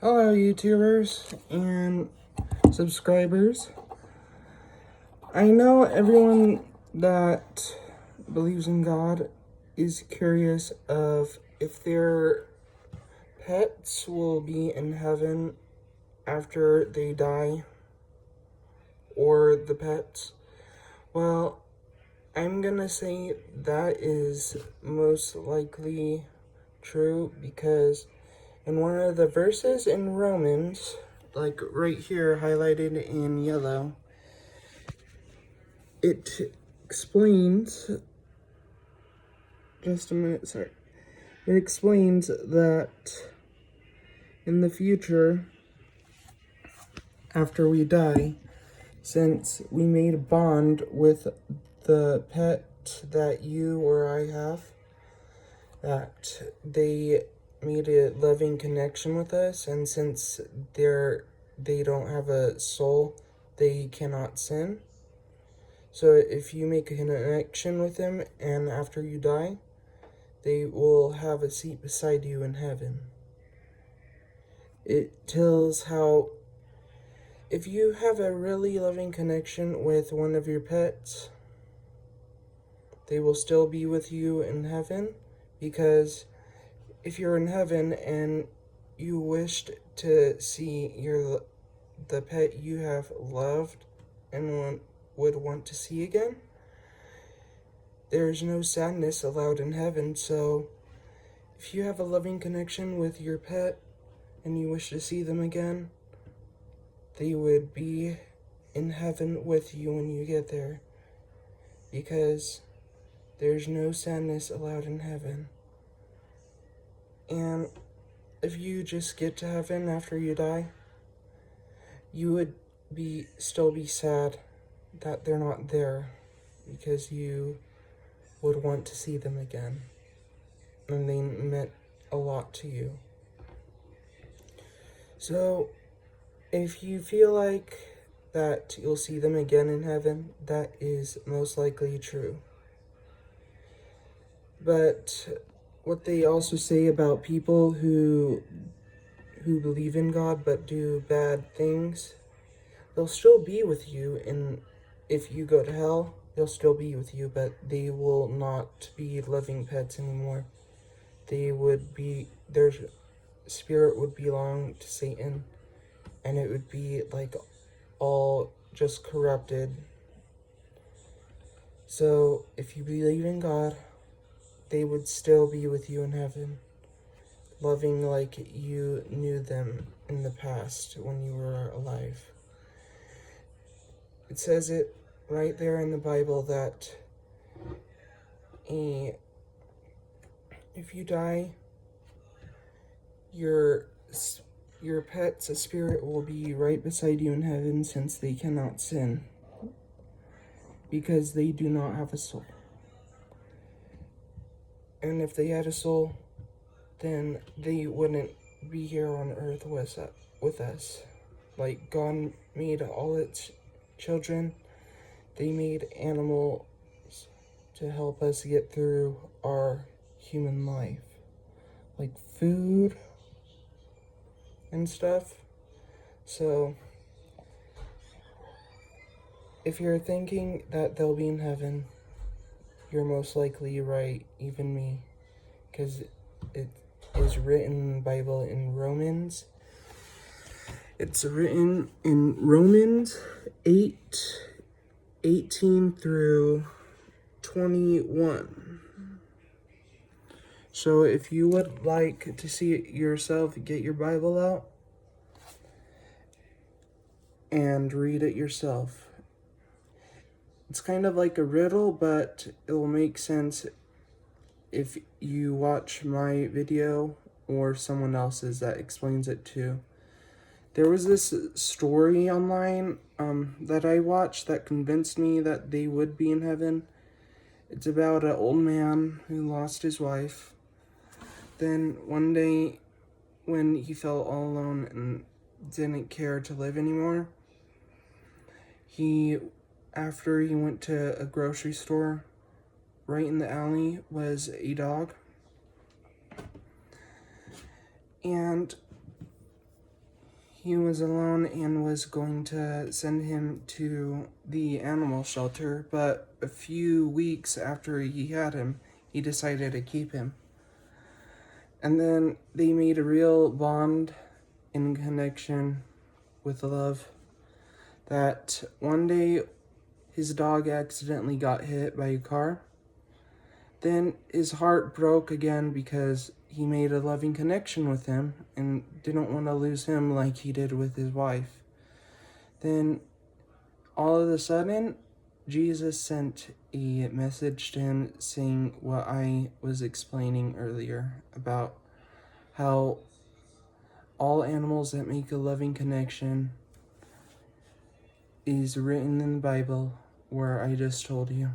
Hello, YouTubers and subscribers. I know everyone that believes in God is curious of if their pets will be in heaven after they die, or the pets. Well, I'm gonna say that is most likely true because in one of the verses in Romans, like right here highlighted in yellow, it explains, just a minute, sorry. It explains that in the future, after we die, since we made a bond with the pet that you or I have, that they made a loving connection with us, and since they don't have a soul, they cannot sin. So if you make a connection with them and after you die, they will have a seat beside you in heaven. It tells how if you have a really loving connection with one of your pets, they will still be with you in heaven, because if you're in heaven and you wished to see the pet you have loved and would want to see again, there's no sadness allowed in heaven. So if you have a loving connection with your pet and you wish to see them again, they would be in heaven with you when you get there, because there's no sadness allowed in heaven. And if you just get to heaven after you die, you would still be sad that they're not there, because you would want to see them again, and they meant a lot to you. So if you feel like that you'll see them again in heaven, that is most likely true. But what they also say about people who believe in God but do bad things, they'll still be with you, and if you go to hell, they'll still be with you, but they will not be loving pets anymore. Their spirit would belong to Satan, and it would be like all just corrupted. So if you believe in God, they would still be with you in heaven, loving like you knew them in the past when you were alive. It says it right there in the Bible that if you die, your pet's spirit will be right beside you in heaven, since they cannot sin, because they do not have a soul. And if they had a soul, then they wouldn't be here on earth with us. Like God made all its children, they made animals to help us get through our human life, like food and stuff. So if you're thinking that they'll be in heaven, you're most likely right, even me, because it is written in the Bible in Romans. It's written in Romans 8:18 through 21. So if you would like to see it yourself, get your Bible out and read it yourself. It's kind of like a riddle, but it will make sense if you watch my video or someone else's that explains it too. There was this story online that I watched that convinced me that they would be in heaven. It's about an old man who lost his wife. Then one day, when he felt all alone and didn't care to live anymore, after he went to a grocery store, right in the alley was a dog. And he was alone and was going to send him to the animal shelter, but a few weeks after he had him, he decided to keep him. And then they made a real bond and connection with love that one day his dog accidentally got hit by a car. Then his heart broke again because he made a loving connection with him and didn't want to lose him like he did with his wife. Then all of a sudden, Jesus sent a message to him saying what I was explaining earlier about how all animals that make a loving connection is written in the Bible where I just told you.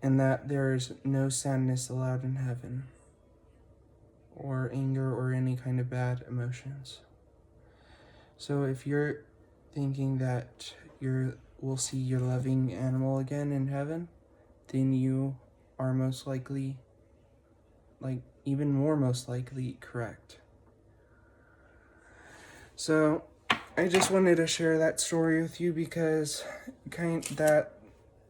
And that there is no sadness allowed in heaven, or anger, or any kind of bad emotions. So if you're thinking that will see your loving animal again in heaven, then you are most likely, even more most likely, correct. So I just wanted to share that story with you because that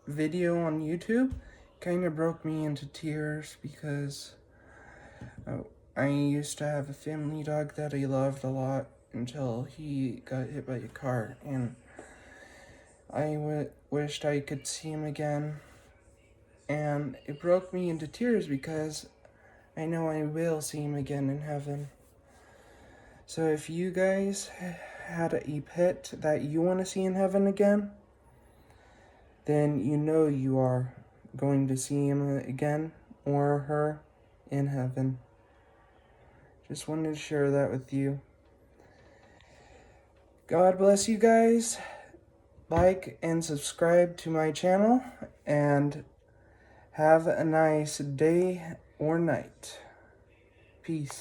video on YouTube kind of broke me into tears because I used to have a family dog that I loved a lot until he got hit by a car, and I wished I could see him again, and it broke me into tears because I know I will see him again in heaven. So if you guys had a pet that you want to see in heaven again, then you know you are going to see him again or her in heaven. Just wanted to share that with you. God bless you guys. Like and subscribe to my channel, and have a nice day or night. Peace.